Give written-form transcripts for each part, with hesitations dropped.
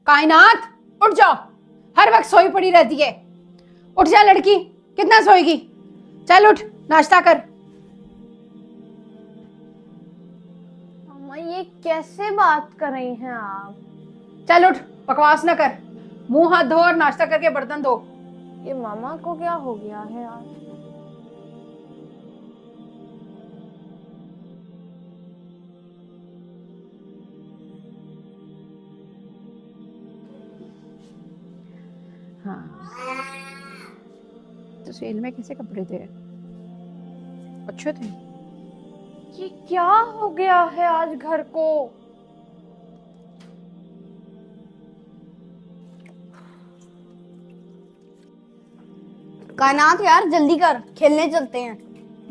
कायनात उठ जाओ, हर वक्त सोई पड़ी रहती है। उठ जा लड़की, कितना सोएगी? चल उठ, नाश्ता कर। मम्मा ये कैसे बात कर रही हैं आप? चल उठ, बकवास ना कर, मुंह हाथ धो और नाश्ता करके बर्तन धो। ये मामा को क्या हो गया है आज? हाँ, तो सेल में कैसे कपड़े थे? अच्छे थे। ये क्या हो गया है आज घर को? कायनात यार जल्दी कर, खेलने चलते हैं।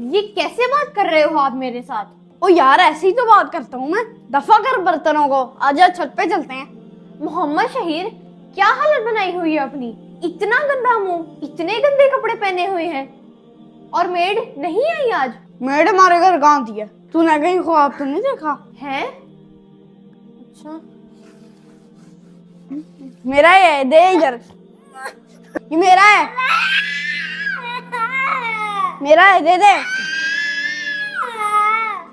ये कैसे बात कर रहे हो आप मेरे साथ? ओ यार ऐसे ही तो बात करता हूँ मैं। दफा कर बर्तनों को, आजा छत पे चलते हैं। मोहम्मद शहीर, क्या हालत बनाई हुई है अपनी? इतना गंदा मुंह, इतने गंदे कपड़े पहने हुए हैं, और मेड नहीं आई आज? मेड हमारे घर कहाँ थी है? तूने कहीं ख्वाब तो नहीं देखा? है? अच्छा, मेरा है, दे इधर। ये मेरा है, मेरा है, दे दे।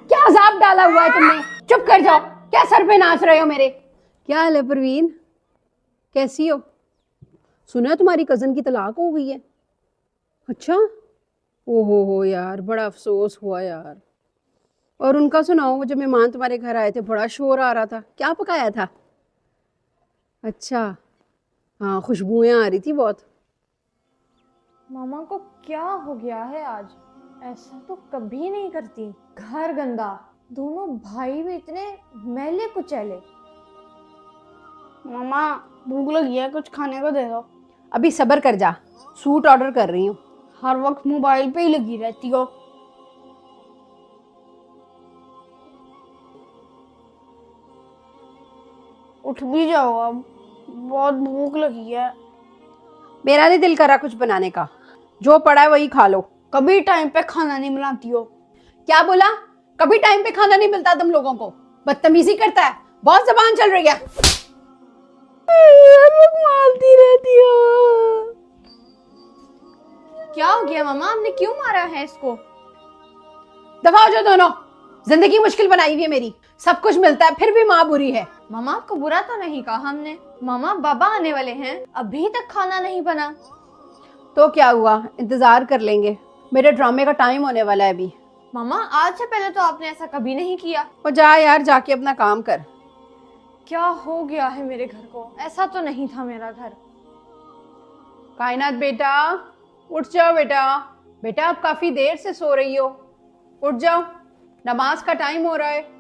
क्या अजाब डाला हुआ है तुमने? चुप कर जाओ, क्या सर पे नाच रहे हो मेरे? क्या हाल है परवीन, कैसी हो? सुना तुम्हारी कजन की तलाक हो गई है। अच्छा, ओहो हो यार, बड़ा अफसोस हुआ यार। और उनका सुनाओ, वो जब मेहमान तुम्हारे घर आए थे बड़ा शोर आ रहा था, क्या पकाया था? अच्छा, हाँ खुशबुएं आ रही थी बहुत। मामा को क्या हो गया है आज? ऐसा तो कभी नहीं करती। घर गंदा, दोनों भाई भी इतने मैले कुचैले। मामा भूख लगी है, कुछ खाने को दे दो। अभी सब्र कर जा, सूट ऑर्डर कर रही हूँ। हर वक्त मोबाइल पे ही लगी रहती हो। उठ भी जाओ अब, बहुत भूख लगी है। मेरा नहीं दिल करा कुछ बनाने का, जो पड़ा है वही खा लो। कभी टाइम पे खाना नहीं बनाती हो। क्या बोला? कभी टाइम पे खाना नहीं मिलता तुम लोगों को? बदतमीजी करता है, बहुत जबान चल रही है। मारती रहती हो। क्या हो गया मामा, आपने क्यों मारा है इसको? दफा हो जाओ दोनों, जिंदगी मुश्किल बनाई हुई है मेरी। सब कुछ मिलता है फिर भी माँ बुरी है। मामा आपको बुरा तो नहीं कहा हमने। मामा बाबा आने वाले हैं, अभी तक खाना नहीं बना। तो क्या हुआ, इंतजार कर लेंगे, मेरे ड्रामे का टाइम होने वाला है अभी। मामा आज से पहले तो आपने ऐसा कभी नहीं किया। और जा यार, जाके अपना काम कर। क्या हो गया है मेरे घर को? ऐसा तो नहीं था मेरा घर। कायनात बेटा, उठ जाओ बेटा। बेटा आप काफी देर से सो रही हो, उठ जाओ, नमाज का टाइम हो रहा है।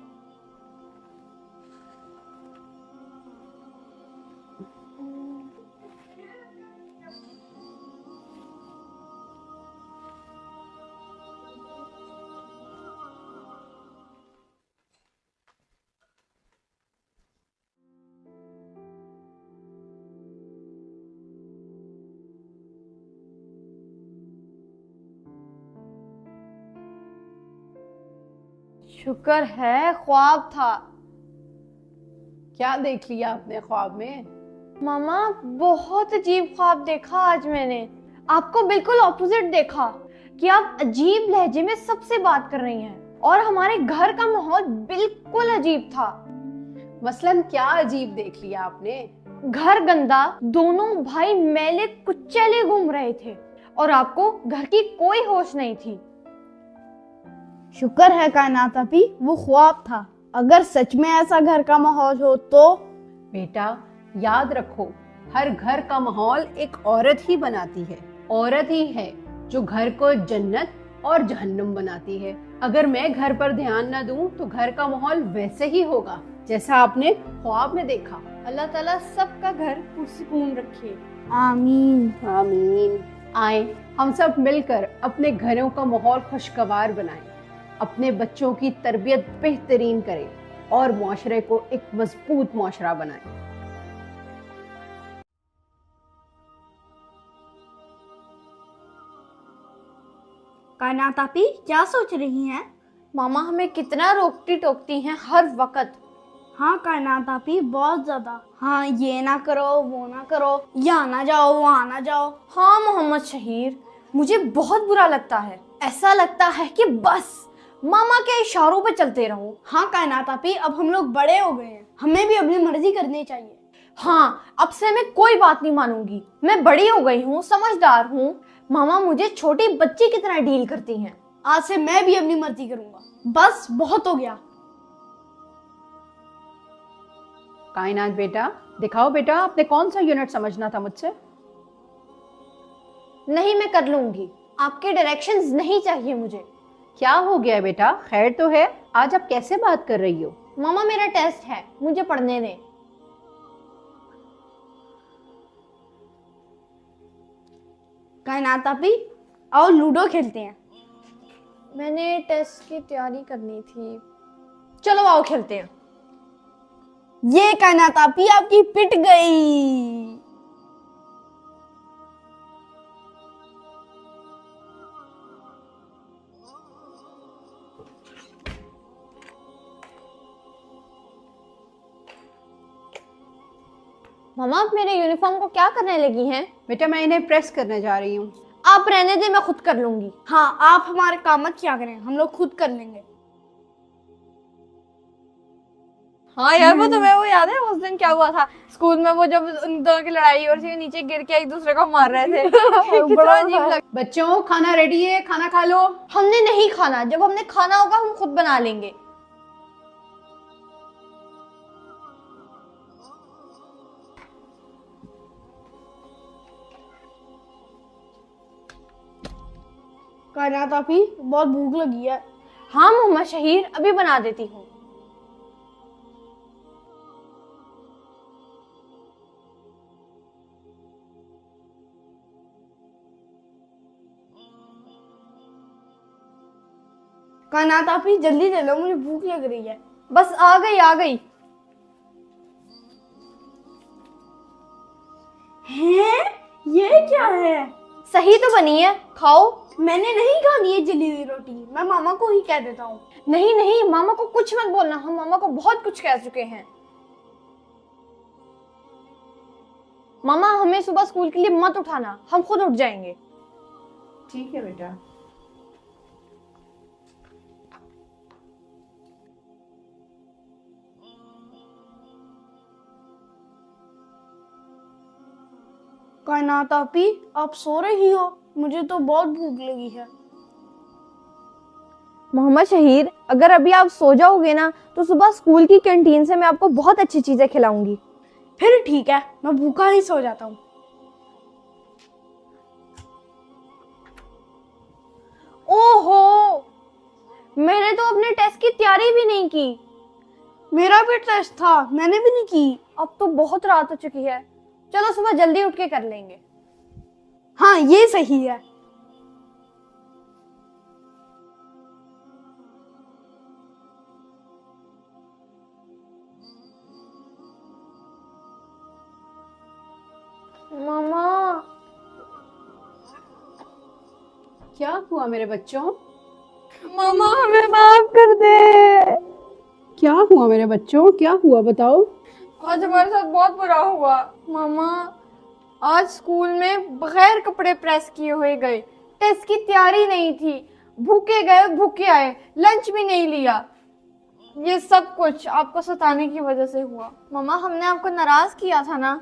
शुक्र है ख्वाब था। क्या देख लिया आपने ख्वाब में? मामा बहुत अजीब ख्वाब देखा आज मैंने। आपको बिल्कुल ऑपोजिट देखा कि आप अजीब लहजे में सबसे बात कर रही हैं, और हमारे घर का माहौल बिल्कुल अजीब था। मसलन क्या अजीब देख लिया आपने? घर गंदा, दोनों भाई मैले कुचैले घूम रहे थे, और आपको घर की कोई होश नहीं थी। शुक्र है कायनात अभी वो ख्वाब था, अगर सच में ऐसा घर का माहौल हो तो। बेटा याद रखो, हर घर का माहौल एक औरत ही बनाती है। औरत ही है जो घर को जन्नत और जहन्नुम बनाती है। अगर मैं घर पर ध्यान न दूं तो घर का माहौल वैसे ही होगा जैसा आपने ख्वाब में देखा। अल्लाह ताला सबका घर पुरसुकून रखे। आमीन। आमीन। आए हम सब मिलकर अपने घरों का माहौल खुशगवार बनाएं, अपने बच्चों की तरबियत बेहतरीन करें और मुआशरे को एक मजबूत मुआशरा बनाएं। कायनात आपी क्या सोच रही हैं? मामा हमें कितना रोकती टोकती हैं हर वक्त। हाँ कायनात आपी, बहुत ज्यादा। हाँ, ये ना करो, वो ना करो, यहाँ ना जाओ, वहाँ ना जाओ। हाँ मोहम्मद शहीर, मुझे बहुत बुरा लगता है। ऐसा लगता है कि बस मामा के इशारों पे चलते रहो। हाँ कायनात आपी, अब हम लोग बड़े हो गए हैं, हमें भी अपनी मर्जी करनी चाहिए। हाँ, अब से मैं कोई बात नहीं मानूंगी। मैं बड़ी हो गई हूँ, समझदार हूँ। मामा मुझे छोटी बच्ची की तरह डील करती हैं। आज से मैं भी अपनी मर्जी करूंगा। बस बहुत हो गया। कायनात बेटा, दिखाओ बेटा, आपने कौन सा यूनिट समझना था मुझसे? नहीं, मैं कर लूंगी। आपके डायरेक्शंस नहीं चाहिए मुझे। क्या हो गया है बेटा? खैर तो है? आज आप कैसे बात कर रही हो? मामा मेरा टेस्ट है, मुझे पढ़ने दें। कायनात आपी, आओ लूडो खेलते हैं। मैंने टेस्ट की तैयारी करनी थी। चलो आओ खेलते हैं। ये कायनात आपी आपकी पिट गई। मामा आप मेरे यूनिफॉर्म को क्या करने लगी हैं? बेटा मैं इन्हें प्रेस करने जा रही हूँ। आप रहने दे, मैं खुद कर लूंगी। हाँ, आप हमारे काम मत किया करें, हम लोग खुद कर लेंगे। हाँ यार, वो तुम्हें वो याद है उस दिन क्या हुआ था स्कूल में? वो जब उन दोनों की लड़ाई और नीचे गिर के एक दूसरे को मार रहे थे। कितना अजीब लगा। बच्चों खाना रेडी है, खाना खा लो। हमने नहीं खाना, जब हमने खाना होगा हम खुद बना लेंगे। कायनात आपी, बहुत भूख लगी है। हाँ मोहम्मद शहीर, अभी बना देती हूँ। कायनात आपी जल्दी दे लो, मुझे भूख लग रही है। बस आ गई आ गई। हैं? ये क्या है? सही तो बनी है, खाओ। मैंने नहीं खानी है जली हुई रोटी, मैं मामा को ही कह देता हूँ। नहीं नहीं, मामा को कुछ मत बोलना, हम मामा को बहुत कुछ कह चुके हैं। मामा हमें सुबह स्कूल के लिए मत उठाना, हम खुद उठ जाएंगे। ठीक है बेटा। कायनात आपी, आप सो रही हो? मुझे तो बहुत भूख लगी है। मोहम्मद शहीर, अगर अभी आप सो जाओगे ना तो सुबह स्कूल की कैंटीन से मैं आपको बहुत अच्छी चीजें खिलाऊंगी। फिर ठीक है, मैं भूखा ही सो जाता हूँ। ओहो, मैंने तो अपने टेस्ट की तैयारी भी नहीं की। मेरा भी टेस्ट था, मैंने भी नहीं की। अब तो बहुत रात हो चुकी है, चलो सुबह जल्दी उठ के कर लेंगे। हाँ, ये सही है। मामा, क्या हुआ मेरे बच्चों? मामा हमें माफ कर दे। क्या हुआ मेरे बच्चों? क्या हुआ बताओ? आज हमारे साथ बहुत बुरा हुआ। मामा, आज स्कूल में बगैर कपड़े प्रेस किए हुए गए, टेस्ट की तैयारी नहीं थी, भूखे गए भूखे आए, लंच भी नहीं लिया। ये सब कुछ आपको सताने की वजह से हुआ। मामा हमने आपको नाराज किया था ना?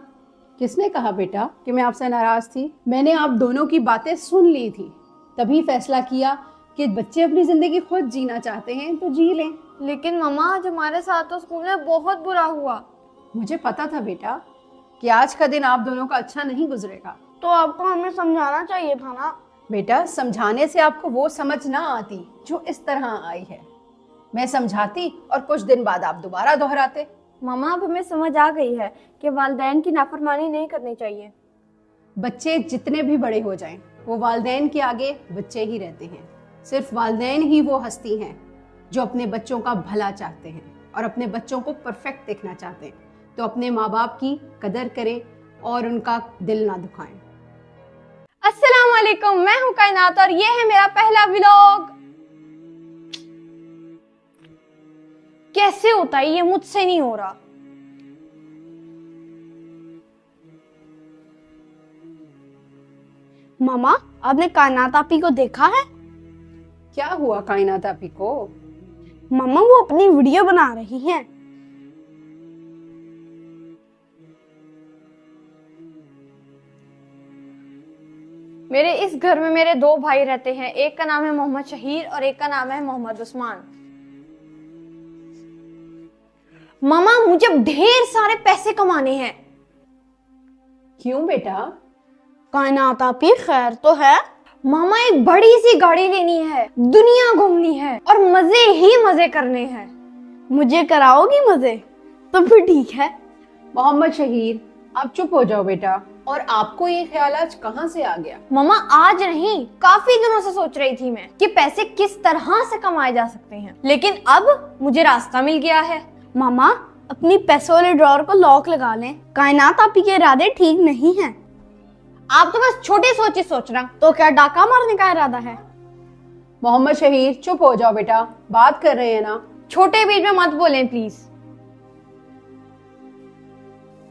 किसने कहा बेटा कि मैं आपसे नाराज थी? मैंने आप दोनों की बातें सुन ली थी, तभी फैसला किया कि बच्चे अपनी जिंदगी खुद जीना चाहते हैं तो जी लें। लेकिन मामा आज हमारे साथ तो स्कूल में बहुत बुरा हुआ। मुझे पता था बेटा कि आज का दिन आप दोनों का अच्छा नहीं गुजरेगा। तो आपको हमें समझाना चाहिए था ना। बेटा समझाने से आपको वो समझ ना आती जो इस तरह आई है। मैं समझाती और कुछ दिन बाद आप दोबारा दोहराते। मामा अब हमें समझ आ गई है कि वालिदैन की नाफरमानी नहीं करनी चाहिए। बच्चे जितने भी बड़े हो जाएं, वो वालिदैन के आगे बच्चे ही रहते हैं। सिर्फ वालिदैन ही वो हस्ती हैं जो अपने बच्चों का भला चाहते हैं और अपने बच्चों को परफेक्ट देखना चाहते हैं। तो अपने माँ बाप की कदर करें और उनका दिल ना दुखाएं। अस्सलाम वालेकुम, मैं हूँ कायनात और ये है मेरा पहला व्लॉग। कैसे होता है, ये मुझसे नहीं हो रहा। मामा, आपने कायनात आपी को देखा है? क्या हुआ कायनात आपी को? मामा, वो अपनी वीडियो बना रही हैं। मेरे इस घर में मेरे दो भाई रहते हैं, एक का नाम है मोहम्मद शहीर और एक का नाम है मोहम्मद उस्मान। मामा, मुझे अब ढेर सारे पैसे कमाने हैं। क्यों बेटा? कायनात आपी, खैर तो है? मामा, एक बड़ी सी गाड़ी लेनी है, दुनिया घूमनी है और मजे ही मजे करने हैं। मुझे कराओगी मजे? तो फिर ठीक है। मोहम्मद शहीर, आप चुप हो जाओ बेटा। और आपको ये ख्याल आज कहाँ से आ गया? मामा, आज नहीं, काफी दिनों से सोच रही थी मैं कि पैसे किस तरह से कमाए जा सकते हैं, लेकिन अब मुझे रास्ता मिल गया है। मामा, अपनी पैसों वाले ड्रॉर को लॉक लगा लें। कायनात आपी के इरादे ठीक नहीं हैं। आप तो बस छोटी सोची सोच रहा। तो क्या डाका मारने का इरादा है? मोहम्मद शहीर, चुप हो जाओ बेटा, बात कर रहे हैं ना। छोटे बीच में मत बोलें प्लीज।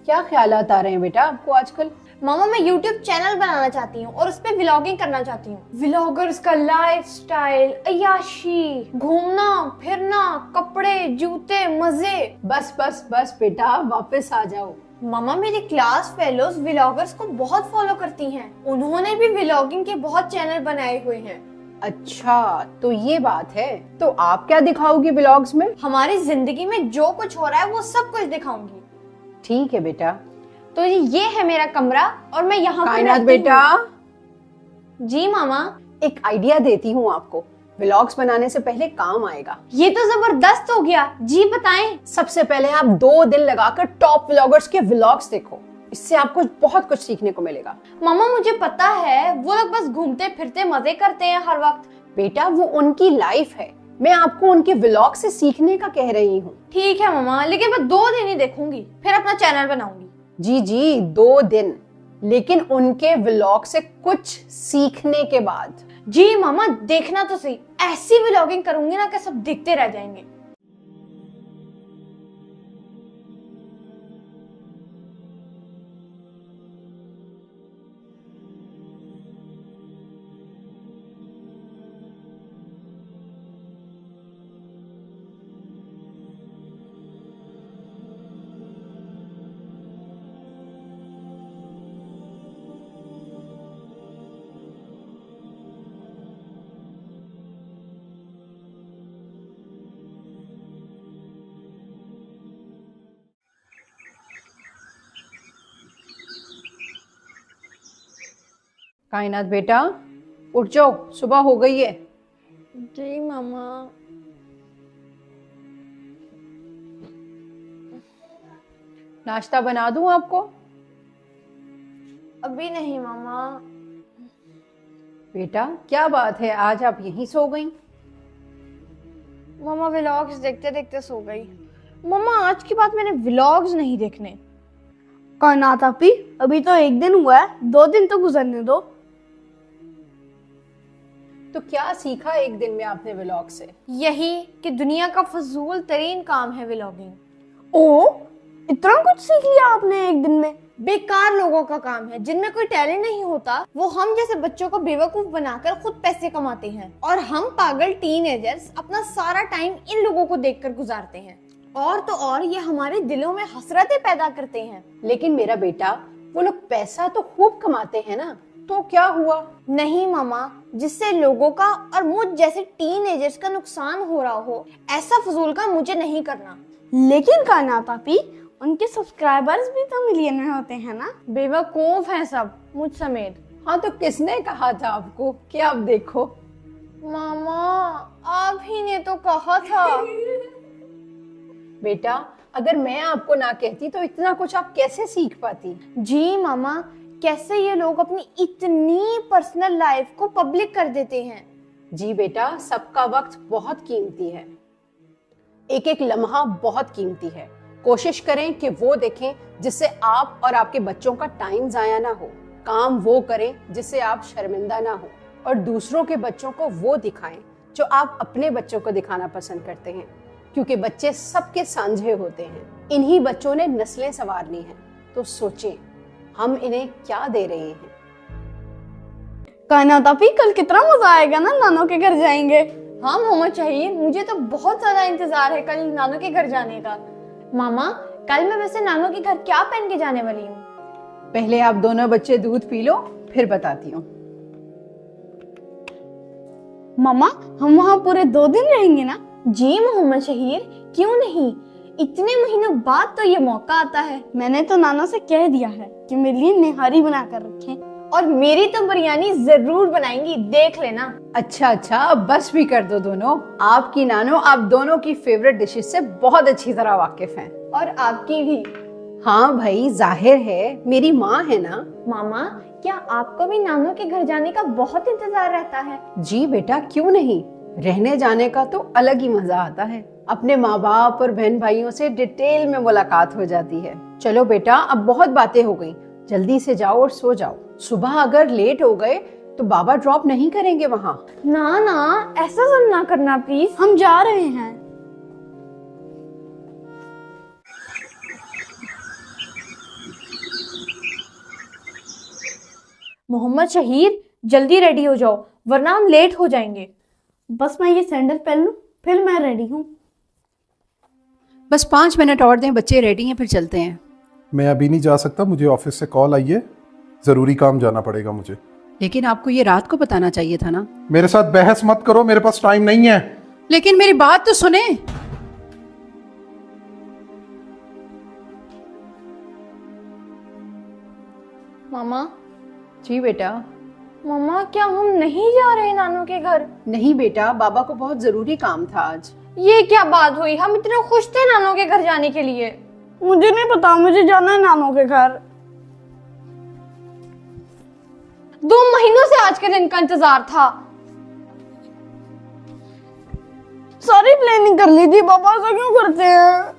क्या ख्यालात आ रहे हैं बेटा आपको आजकल? मामा, मैं YouTube चैनल बनाना चाहती हूँ और उस पे व्लॉगिंग करना चाहती हूँ। व्लॉगर्स का लाइफस्टाइल, अय्याशी, घूमना फिरना, कपड़े, जूते, मजे। बस बस बस बेटा, वापस आ जाओ। मामा, मेरी क्लास फेलोज व्लॉगर्स को बहुत फॉलो करती हैं। उन्होंने भी व्लॉगिंग के बहुत चैनल बनाए हुए हैं। अच्छा, तो ये बात है। तो आप क्या दिखाओगी व्लॉग्स में? हमारी जिंदगी में जो कुछ हो रहा है वो सब कुछ दिखाऊंगी। ठीक है बेटा। तो ये है मेरा कमरा और मैं यहाँ पे कायनात रहती बेटा, हूँ। जी मामा। एक आइडिया देती हूँ आपको, व्लॉग्स बनाने से पहले काम आएगा। ये तो जबरदस्त हो गया, जी बताएं। सबसे पहले आप 2 दिन लगाकर टॉप व्लॉगर्स के व्लॉग्स देखो, इससे आपको बहुत कुछ सीखने को मिलेगा। मामा, मुझे पता है वो लोग बस घूमते फिरते मजे करते हैं हर वक्त। बेटा, वो उनकी लाइफ है, मैं आपको उनके व्लॉग से सीखने का कह रही हूँ। ठीक है मामा, लेकिन मैं 2 दिन ही देखूंगी, फिर अपना चैनल बनाऊंगी। जी जी, 2 दिन, लेकिन उनके व्लॉग से कुछ सीखने के बाद। जी मामा, देखना तो सही, ऐसी व्लॉगिंग करूंगी ना कि सब देखते रह जाएंगे। कायनात बेटा, उठ जाओ, सुबह हो गई है। जी मामा। नाश्ता बना दूं आपको? अभी नहीं मामा। बेटा, क्या बात है, आज आप यहीं सो गई? मामा, व्लॉग्स देखते देखते सो गई। मामा, आज की बात मैंने व्लॉग्स नहीं देखने। कायनात आपी, अभी तो 1 दिन हुआ है, 2 दिन तो गुजरने दो। तो क्या सीखा 1 दिन में आपने व्लॉग से? यही कि दुनिया का फजूल तरीन काम है व्लॉगिंग। ओ, इतना कुछ सीख लिया आपने 1 दिन में? बेकार लोगों का काम है, जिनमें कोई टैलेंट नहीं होता, वो हम जैसे बच्चों को बेवकूफ बनाकर खुद पैसे कमाते हैं, और हम पागल टीनेजर्स अपना सारा टाइम इन लोगों को देखकर गुजारते हैं। और तो और ये हमारे दिलों में हसरतें पैदा करते हैं। लेकिन मेरा बेटा, वो लोग पैसा तो खूब कमाते हैं ना, तो क्या हुआ? नहीं मामा, जिससे लोगों का और मुझ जैसे टीनेजर्स का नुकसान हो रहा हो, ऐसा फजूल काम मुझे नहीं करना। लेकिन कायनात आपी, उनके सब्सक्राइबर्स भी तो मिलियन में होते हैं ना? बेवकूफ हैं सब, मुझ समेत। हाँ, तो किसने कहा था आपको कि आप देखो? मामा, आप ही ने तो कहा था। बेटा, अगर मैं आपको ना कहती तो इतना कुछ आप कैसे सीख पाती? जी मामा, कैसे ये लोग अपनी इतनी पर्सनल लाइफ को पब्लिक कर देते हैं। जी बेटा, सबका वक्त बहुत कीमती है, एक एक लम्हा बहुत कीमती है। कोशिश करें कि वो देखें जिससे आप और आपके बच्चों का टाइम जाया ना हो। काम वो करें जिससे आप शर्मिंदा ना हो, और दूसरों के बच्चों को वो दिखाएं जो आप अपने बच्चों को दिखाना पसंद करते हैं। क्योंकि बच्चे सबके सांझे होते हैं। इन्हीं बच्चों ने नस्लें संवारनी हैं। तो सोचें हम इन्हें क्या दे रहे हैं। कायनात आपी, कल कितना मजा आएगा ना, नानों के घर जाएंगे। हाँ मोहम्मद शहीर, मुझे तो बहुत ज्यादा इंतजार है कल नानों के घर जाने का। मामा, कल मैं वैसे नानों के घर क्या पहन के जाने वाली हूँ? पहले आप दोनों बच्चे दूध पी लो, फिर बताती हूँ। मामा, हम वहाँ पूरे 2 दिन रहेंगे ना? जी मोहम्मद शहीर, क्यों नहीं, इतने महीनों बाद तो ये मौका आता है। मैंने तो नाना से कह दिया है कि मेरे लिए निहारी बना कर रखें। और मेरी तो बिरयानी जरूर बनाएंगी, देख लेना। अच्छा, अब बस भी कर दो दोनों। आपकी नानो आप दोनों की फेवरेट डिशेस से बहुत अच्छी तरह वाकिफ हैं। और आपकी भी। हाँ भाई, जाहिर है, मेरी माँ है ना। मामा, क्या आपको भी नानों के घर जाने का बहुत इंतजार रहता है? जी बेटा, क्यों नहीं। रहने जाने का तो अलग ही मजा आता है। अपने माँ बाप और बहन भाइयों से डिटेल में मुलाकात हो जाती है। चलो बेटा, अब बहुत बातें हो गई, जल्दी से जाओ और सो जाओ। सुबह अगर लेट हो गए तो बाबा ड्रॉप नहीं करेंगे वहाँ। ना, ऐसा सब ना करना प्लीज। हम जा रहे हैं। मोहम्मद शहीर, जल्दी रेडी हो जाओ वरना हम लेट हो जाएंगे। बस मैं ये सैंडल पहन लूं, फिर मैं रेडी हूँ। बस 5 मिनट और दें, बच्चे रेडी हैं, फिर चलते हैं। मैं अभी नहीं जा सकता, मुझे ऑफिस से कॉल आई है, ज़रूरी काम जाना पड़ेगा मुझे। लेकिन आपको ये रात को बताना चाहिए था ना। मेरे साथ बहस मत करो, मेरे पास टाइम नहीं है। लेकिन मेरी बात तो सुने। मामा। जी बेटा। मामा, क्या हम नहीं जा रहे नानों के घर? नहीं बेटा, बाबा को बहुत जरूरी काम था आज। ये क्या बात हुई, हम इतने खुश थे नानों के घर जाने के लिए। मुझे नहीं पता, मुझे जाना है नानों के घर। 2 महीनों से आज के दिन का इंतजार था। सारी प्लानिंग कर ली थी, पापा ऐसा क्यों करते हैं?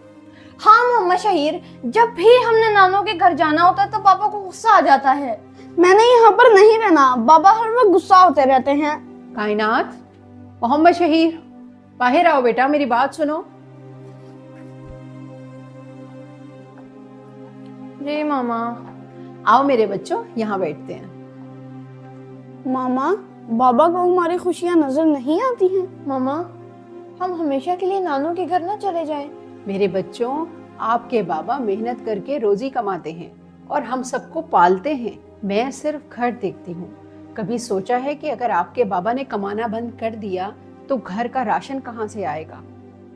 हाँ मोहम्मद शहीर, जब भी हमने नानों के घर जाना होता है तो पापा को गुस्सा आ जाता है। मैंने यहाँ पर नहीं रहना, बाबा हर वक्त गुस्सा होते रहते हैं। कायनात, मोहम्मद शहीर, बाहर आओ बेटा, मेरी बात सुनो। जी मामा। आओ मेरे बच्चों, यहाँ बैठते हैं। मामा, बाबा को हमारी खुशियाँ नजर नहीं आती हैं। मामा, हम हमेशा के लिए नानों के घर ना चले जाएं। मेरे बच्चों, आपके बाबा मेहनत करके रोजी कमाते हैं और हम सबको पालते हैं। मैं सिर्फ घर देखती हूँ। कभी सोचा है कि अगर आपके बाबा ने कमाना बंद कर दिया तो घर का राशन कहाँ से आएगा,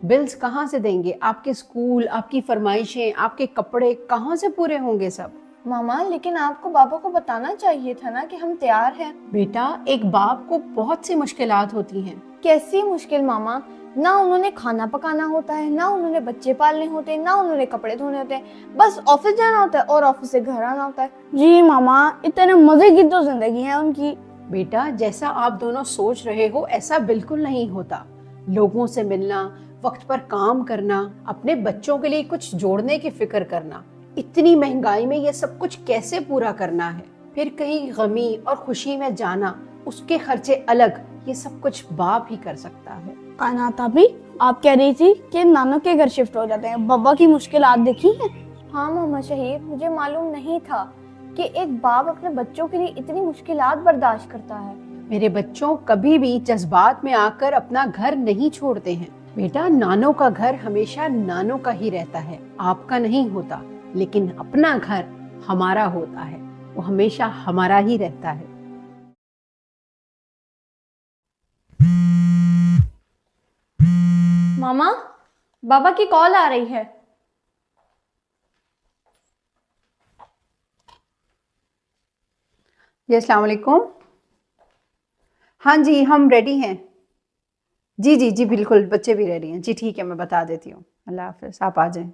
बिल्स कहाँ से देंगे, आपके स्कूल, आपकी फरमाइशें, आपके कपड़े कहाँ से पूरे होंगे सब। मामा, लेकिन आपको बाबा को बताना चाहिए था ना कि हम तैयार हैं। बेटा, एक बाप को बहुत सी मुश्किलात होती हैं। कैसी मुश्किल मामा? ना उन्होंने खाना पकाना होता है, ना उन्होंने बच्चे पालने होते हैं, ना उन्होंने कपड़े धोने होते हैं, बस ऑफिस जाना होता है और ऑफिस से घर आना होता है। जी मामा, इतने मजे की तो जिंदगी है उनकी। बेटा, जैसा आप दोनों सोच रहे हो ऐसा बिल्कुल नहीं होता। लोगों से मिलना, वक्त पर काम करना, अपने बच्चों के लिए कुछ जोड़ने की फिक्र करना, इतनी महंगाई में ये सब कुछ कैसे पूरा करना है। फिर कहीं गमी और खुशी में जाना, उसके खर्चे अलग, ये सब कुछ बाप ही कर सकता है। कायनात भाभी, आप कह रही थी कि नानों के घर शिफ्ट हो जाते हैं, बाबा की मुश्किलात देखी है? हाँ मोहम्मद शहीद, मुझे मालूम नहीं था कि एक बाप अपने बच्चों के लिए इतनी मुश्किलात बर्दाश्त करता है। मेरे बच्चों, कभी भी जज्बात में आकर अपना घर नहीं छोड़ते हैं। बेटा, नानों का घर हमेशा नानों का ही रहता है, आपका नहीं होता। लेकिन अपना घर हमारा होता है, वो हमेशा हमारा ही रहता है। मामा, बाबा की कॉल आ रही है। जी, अस्सलाम वालेकुम। हाँ जी, हम रेडी हैं। जी जी जी, बिल्कुल, बच्चे भी रेडी हैं। जी ठीक है, मैं बता देती हूँ। अल्लाह हाफिज, आप आ जाएं।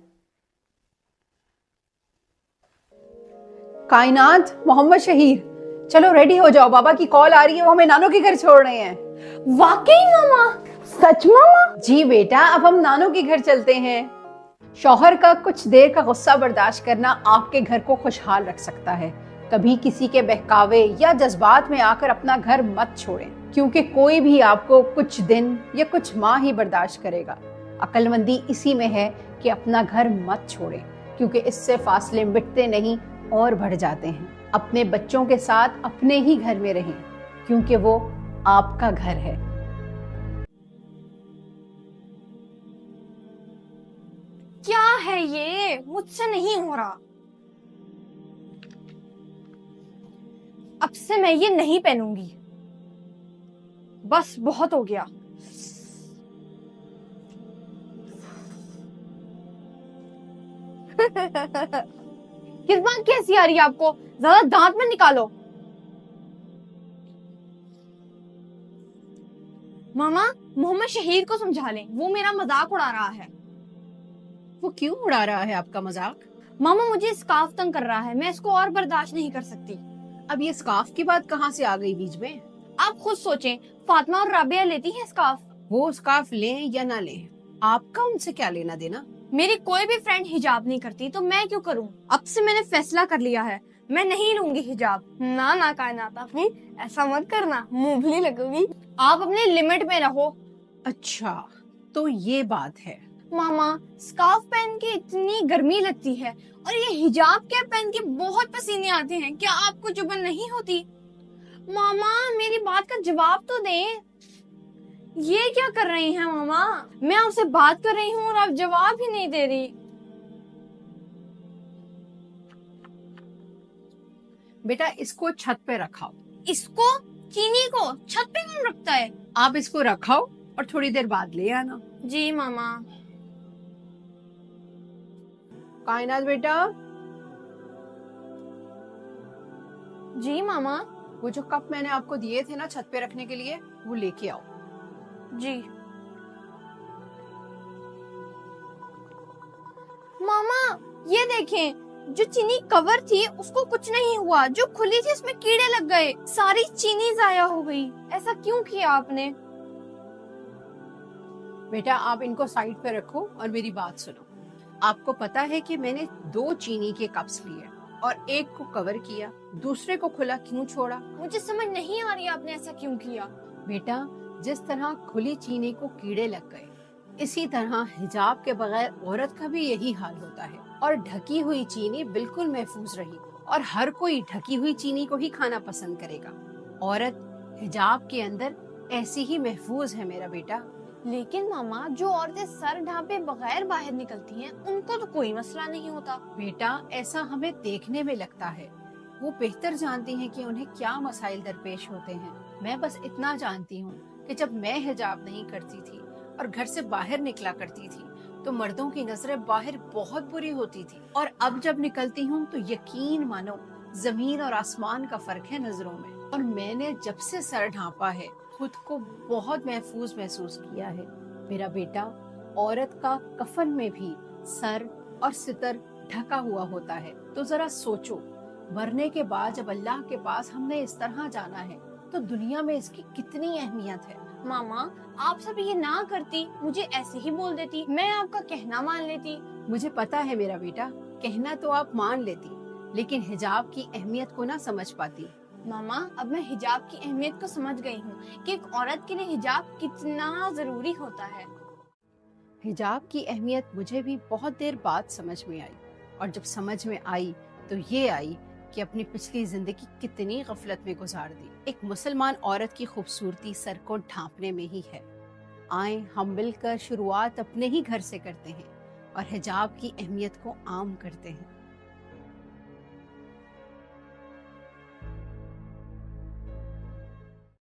कायनात, मोहम्मद शहीर, चलो रेडी हो जाओ, बाबा की कॉल आ रही है, वो हमें नानों के घर छोड़ रहे हैं। वाकई मामा? सच मामा? जी बेटा, अब हम नानों के घर चलते हैं। शौहर का कुछ देर का गुस्सा बर्दाश्त करना आपके घर को खुशहाल रख सकता है। कभी किसी के बहकावे या जज्बात में आकर अपना घर मत छोड़ें, क्योंकि कोई भी आपको कुछ दिन या कुछ माह ही बर्दाश्त करेगा। अक्लमंदी इसी में है कि अपना घर मत छोड़ें, क्योंकि इससे फासले मिटते नहीं और बढ़ जाते हैं। अपने बच्चों के साथ अपने ही घर में रहें, क्योंकि वो आपका घर है। क्या है ये? मुझसे नहीं हो रहा। अब से मैं ये नहीं पहनूंगी। बस बहुत हो गया। किस बात की हंसी आ रही है आपको? ज्यादा दांत में निकालो। मामा, मोहम्मद शहीद को समझा लें, वो मेरा मजाक उड़ा रहा है। वो क्यों उड़ा रहा है आपका मजाक? मामा, मुझे स्कार्फ तंग कर रहा है, मैं इसको और बर्दाश्त नहीं कर सकती। अब ये स्कार्फ की बात कहाँ से आ गई बीच में? आप खुद सोचें, फातिमा और राबिया लेती हैं स्कार्फ। वो स्कार्फ लें या ना लें, आपका उनसे क्या लेना देना? मेरी कोई भी फ्रेंड हिजाब नहीं करती तो मैं क्यों करूं? अब से मैंने फैसला कर लिया है, मैं नहीं लूंगी हिजाब। ना ना कायनात अपनी, ऐसा मत करना, मुंहफली लगोगी। आप अपने लिमिट में रहो। अच्छा, तो ये बात है। मामा, स्कार्फ पहन के इतनी गर्मी लगती है और ये हिजाब कैप पहन के बहुत पसीने आते हैं, क्या आपको चुभन नहीं होती? मामा, मेरी बात का जवाब तो दें। ये क्या कर रही हैं मामा? मैं आपसे बात कर रही हूँ और आप जवाब ही नहीं दे रही। बेटा, इसको छत पे रखाओ। इसको? चीनी को छत पे कौन रखता है? आप इसको रखाओ और थोड़ी देर बाद ले आना। जी मामा। कायनात बेटा, जी मामा। वो जो कप मैंने आपको दिए थे ना छत पे रखने के लिए, वो लेके आओ। जी मामा, ये देखें, जो चीनी कवर थी उसको कुछ नहीं हुआ, जो खुली थी उसमें कीड़े लग गए, सारी चीनी जाया हो गई। ऐसा क्यों किया आपने? बेटा, आप इनको साइड पे रखो और मेरी बात सुनो। आपको पता है कि मैंने 2 चीनी के कप्स लिए और एक को कवर किया, दूसरे को खुला क्यों छोड़ा? मुझे समझ नहीं आ रही आपने ऐसा क्यों किया। बेटा, जिस तरह खुली चीनी को कीड़े लग गए, इसी तरह हिजाब के बगैर औरत का भी यही हाल होता है। और ढकी हुई चीनी बिल्कुल महफूज रही और हर कोई ढकी हुई चीनी को ही खाना पसंद करेगा। औरत हिजाब के अंदर ऐसी ही महफूज है मेरा बेटा। लेकिन मामा, जो औरतें सर ढांपे बगैर बाहर निकलती हैं, उनको तो कोई मसला नहीं होता। बेटा, ऐसा हमें देखने में लगता है, वो बेहतर जानती हैं कि उन्हें क्या मसाइल दरपेश होते हैं। मैं बस इतना जानती हूँ कि जब मैं हिजाब नहीं करती थी और घर से बाहर निकला करती थी तो मर्दों की नजरें बाहर बहुत बुरी होती थी, और अब जब निकलती हूँ तो यकीन मानो जमीन और आसमान का फर्क है नजरों में। और मैंने जब से सर ढांपा है खुद को बहुत महफूज महसूस किया है मेरा बेटा। औरत का कफन में भी सर और सितर ढका हुआ होता है। तो जरा सोचो, मरने के बाद जब अल्लाह के पास हमने इस तरह जाना है तो दुनिया में इसकी कितनी अहमियत है। मामा, आप सब ये ना करती, मुझे ऐसे ही बोल देती, मैं आपका कहना मान लेती। मुझे पता है मेरा बेटा, कहना तो आप मान लेती, लेकिन हिजाब की अहमियत को ना समझ पाती। मामा, अब मैं हिजाब की अहमियत को समझ गई हूँ कि एक औरत के लिए हिजाब कितना जरूरी होता है। हिजाब की अहमियत मुझे भी बहुत देर बाद समझ में आई, और जब समझ में आई तो ये आई कि अपनी पिछली जिंदगी कितनी गफलत में गुजार दी। एक मुसलमान औरत की खूबसूरती सर को ढांपने में ही है। आए हम मिलकर शुरुआत अपने ही घर से करते हैं और हिजाब की अहमियत को आम करते हैं।